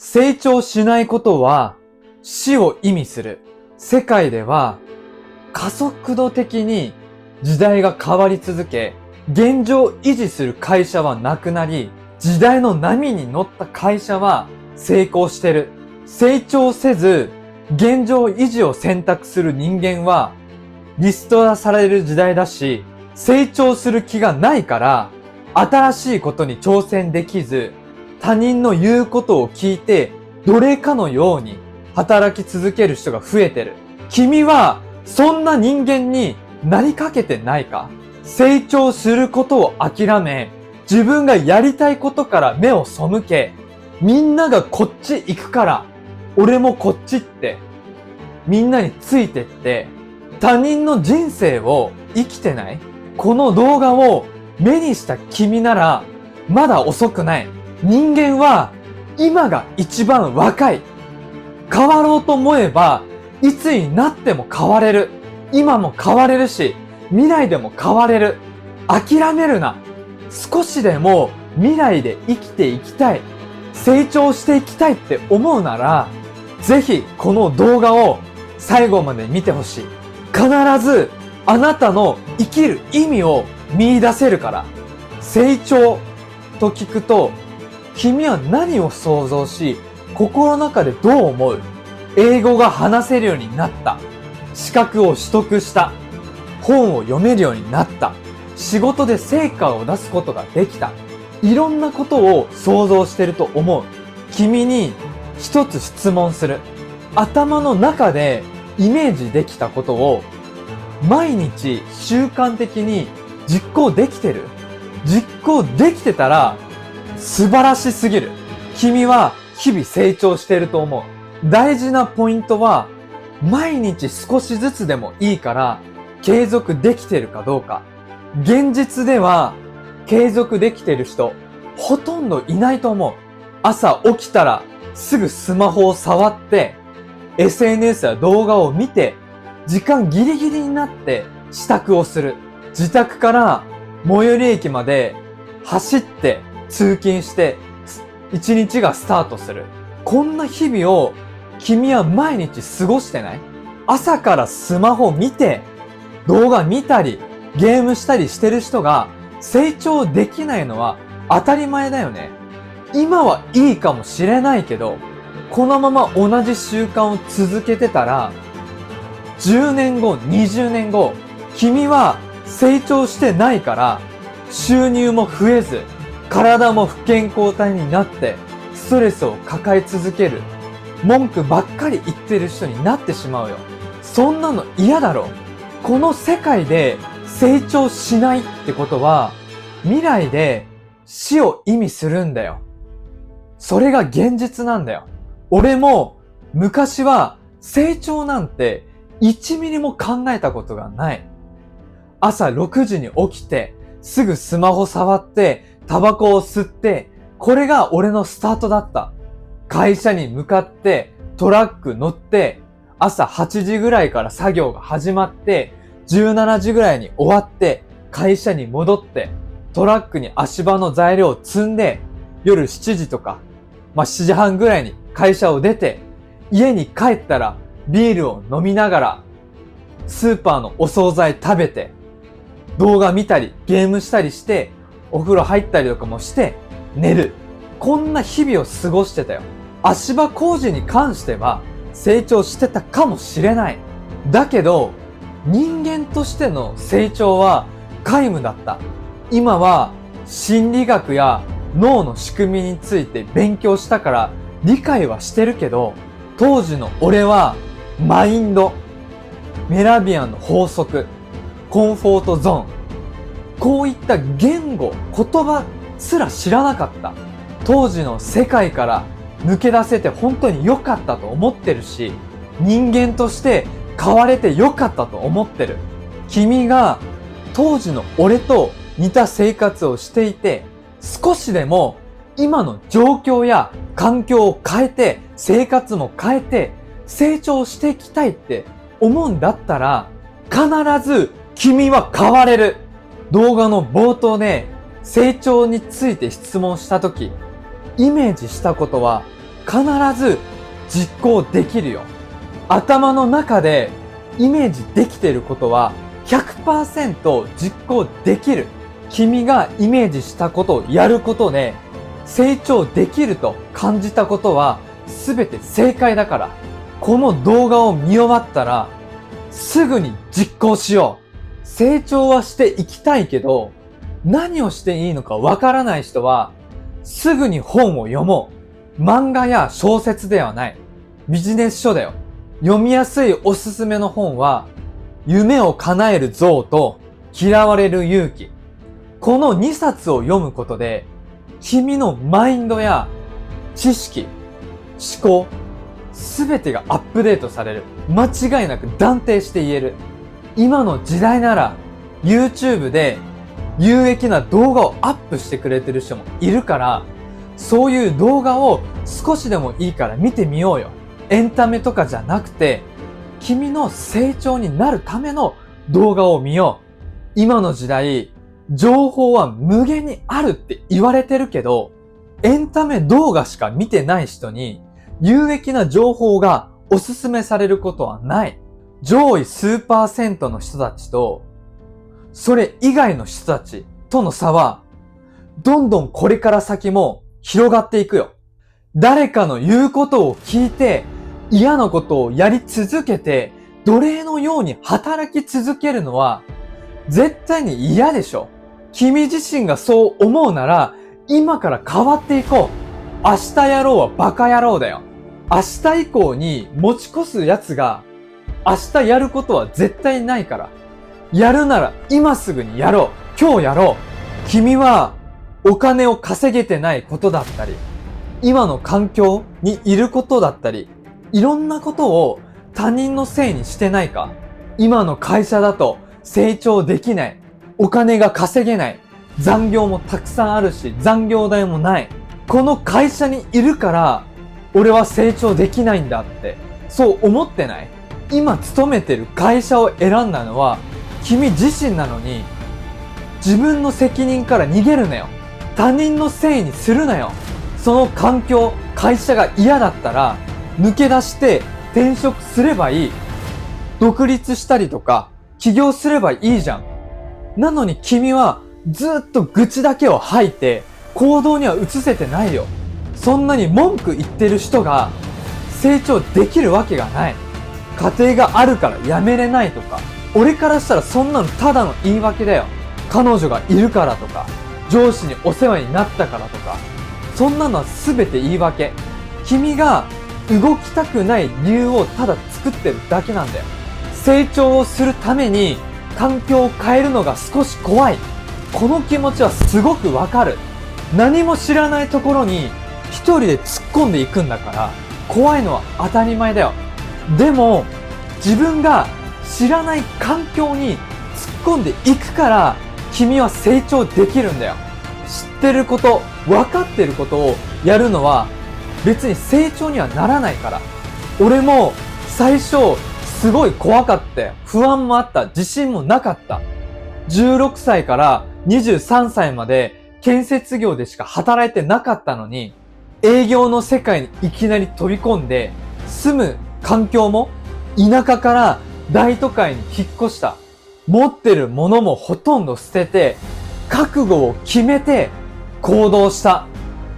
成長しないことは死を意味する。世界では加速度的に時代が変わり続け、現状を維持する会社はなくなり、時代の波に乗った会社は成功してる。成長せず、現状維持を選択する人間はリストラされる時代だし、成長する気がないから、新しいことに挑戦できず、他人の言うことを聞いて、奴隷かのように働き続ける人が増えてる。君は、そんな人間になりかけてないか？成長することを諦め、自分がやりたいことから目を背け、みんながこっち行くから、俺もこっちって、みんなについてって、他人の人生を生きてない？この動画を目にした君なら、まだ遅くない。人間は今が一番若い。変わろうと思えば、いつになっても変われる。今も変われるし、未来でも変われる。諦めるな。少しでも未来で生きていきたい。成長していきたいって思うなら、ぜひこの動画を最後まで見てほしい。必ずあなたの生きる意味を見出せるから。成長と聞くと、君は何を想像し、心の中でどう思う？英語が話せるようになった。資格を取得した。本を読めるようになった。仕事で成果を出すことができた。いろんなことを想像してると思う。君に一つ質問する。頭の中でイメージできたことを毎日習慣的に実行できてる？実行できてたら素晴らしすぎる。君は日々成長していると思う。大事なポイントは毎日少しずつでもいいから継続できてるかどうか。現実では継続できてる人ほとんどいないと思う。朝起きたらすぐスマホを触って SNS や動画を見て時間ギリギリになって支度をする。自宅から最寄り駅まで走って通勤して一日がスタートする。こんな日々を君は毎日過ごしてない？朝からスマホ見て動画見たりゲームしたりしてる人が成長できないのは当たり前だよね。今はいいかもしれないけど、このまま同じ習慣を続けてたら10年後、20年後、君は成長してないから収入も増えず、体も不健康体になってストレスを抱え続ける。文句ばっかり言ってる人になってしまうよ。そんなの嫌だろ。この世界で成長しないってことは未来で死を意味するんだよ。それが現実なんだよ。俺も昔は成長なんて1ミリも考えたことがない。朝6時に起きてすぐスマホ触ってタバコを吸って、これが俺のスタートだった。会社に向かってトラック乗って朝8時ぐらいから作業が始まって17時ぐらいに終わって会社に戻ってトラックに足場の材料を積んで夜7時とか7時半ぐらいに会社を出て家に帰ったらビールを飲みながらスーパーのお惣菜食べて動画見たりゲームしたりしてお風呂入ったりとかもして寝る。こんな日々を過ごしてたよ。足場工事に関しては成長してたかもしれない。だけど人間としての成長は皆無だった。今は心理学や脳の仕組みについて勉強したから理解はしてるけど、当時の俺はマインド、メラビアンの法則、コンフォートゾーン、こういった言語、言葉すら知らなかった。当時の世界から抜け出せて本当に良かったと思ってるし、人間として変われて良かったと思ってる。君が当時の俺と似た生活をしていて、少しでも今の状況や環境を変えて、生活も変えて成長していきたいって思うんだったら、必ず君は変われる。動画の冒頭で成長について質問したとき、イメージしたことは必ず実行できるよ。頭の中でイメージできていることは 100% 実行できる。君がイメージしたことをやることで成長できると感じたことは全て正解だから、この動画を見終わったらすぐに実行しよう。成長はしていきたいけど、何をしていいのかわからない人はすぐに本を読もう。漫画や小説ではない。ビジネス書だよ。読みやすいおすすめの本は、夢を叶える像と嫌われる勇気。この2冊を読むことで、君のマインドや知識、思考、すべてがアップデートされる。間違いなく断定して言える。今の時代なら YouTube で有益な動画をアップしてくれてる人もいるから、そういう動画を少しでもいいから見てみようよ。エンタメとかじゃなくて、君の成長になるための動画を見よう。今の時代、情報は無限にあるって言われてるけど、エンタメ動画しか見てない人に有益な情報がおすすめされることはない。上位数%の人たちと、それ以外の人たちとの差は、どんどんこれから先も広がっていくよ。誰かの言うことを聞いて、嫌なことをやり続けて、奴隷のように働き続けるのは、絶対に嫌でしょ。君自身がそう思うなら、今から変わっていこう。明日やろうはバカ野郎だよ。明日以降に持ち越す奴が、明日やることは絶対ないから。やるなら今すぐにやろう。今日やろう。君はお金を稼げてないことだったり、今の環境にいることだったり、いろんなことを他人のせいにしてないか？今の会社だと成長できない。お金が稼げない。残業もたくさんあるし、残業代もない。この会社にいるから、俺は成長できないんだって、そう思ってない？今勤めてる会社を選んだのは、君自身なのに、自分の責任から逃げるなよ。他人のせいにするなよ。その環境、会社が嫌だったら、抜け出して転職すればいい。独立したりとか、起業すればいいじゃん。なのに君はずっと愚痴だけを吐いて、行動には移せてないよ。そんなに文句言ってる人が成長できるわけがない。家庭があるから辞めれないとか、俺からしたらそんなのただの言い訳だよ。彼女がいるからとか、上司にお世話になったからとか、そんなのは全て言い訳。君が動きたくない理由をただ作ってるだけなんだよ。成長をするために環境を変えるのが少し怖い。この気持ちはすごくわかる。何も知らないところに一人で突っ込んでいくんだから、怖いのは当たり前だよ。でも、自分が知らない環境に突っ込んでいくから、君は成長できるんだよ。知ってること、分かってることをやるのは別に成長にはならないから。俺も最初すごい怖かったよ。不安もあった。自信もなかった。16歳から23歳まで建設業でしか働いてなかったのに、営業の世界にいきなり飛び込んで、住む環境も田舎から大都会に引っ越した。持ってるものもほとんど捨てて、覚悟を決めて行動した。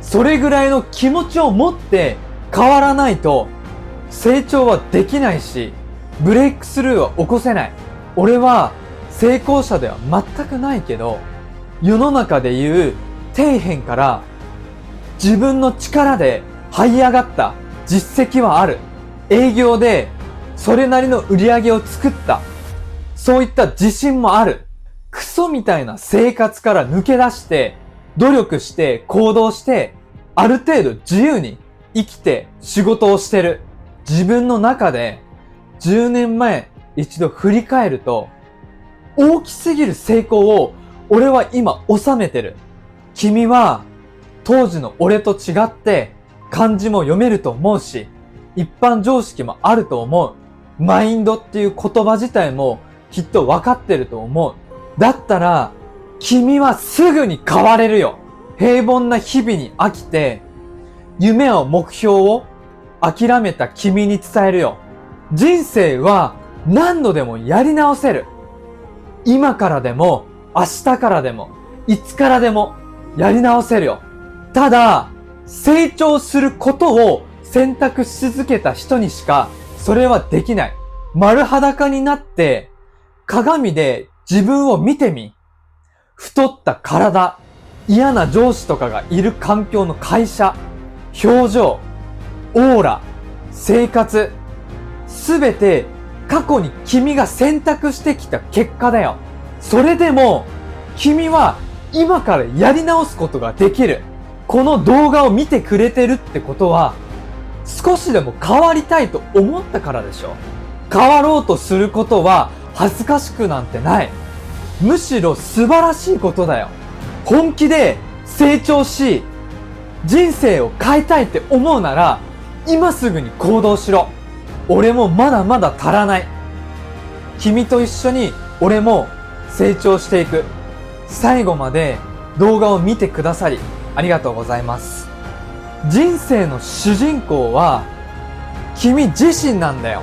それぐらいの気持ちを持って変わらないと成長はできないし、ブレイクスルーは起こせない。俺は成功者では全くないけど、世の中でいう底辺から自分の力で這い上がった実績はある。営業でそれなりの売り上げを作った。そういった自信もある。クソみたいな生活から抜け出して、努力して行動して、ある程度自由に生きて仕事をしてる。自分の中で10年前一度振り返ると、大きすぎる成功を俺は今収めてる。君は当時の俺と違って漢字も読めると思うし、一般常識もあると思う。マインドっていう言葉自体もきっと分かってると思う。だったら君はすぐに変われるよ。平凡な日々に飽きて、夢を目標を諦めた君に伝えるよ。人生は何度でもやり直せる。今からでも、明日からでも、いつからでもやり直せるよ。ただ、成長することを選択し続けた人にしかそれはできない。丸裸になって鏡で自分を見てみ。太った体、嫌な上司とかがいる環境の会社、表情、オーラ、生活、すべて過去に君が選択してきた結果だよ。それでも君は今からやり直すことができる。この動画を見てくれてるってことは少しでも変わりたいと思ったからでしょ。変わろうとすることは恥ずかしくなんてない。むしろ素晴らしいことだよ。本気で成長し、人生を変えたいって思うなら、今すぐに行動しろ。俺もまだまだ足らない。君と一緒に俺も成長していく。最後まで動画を見てくださりありがとうございます。人生の主人公は君自身なんだよ。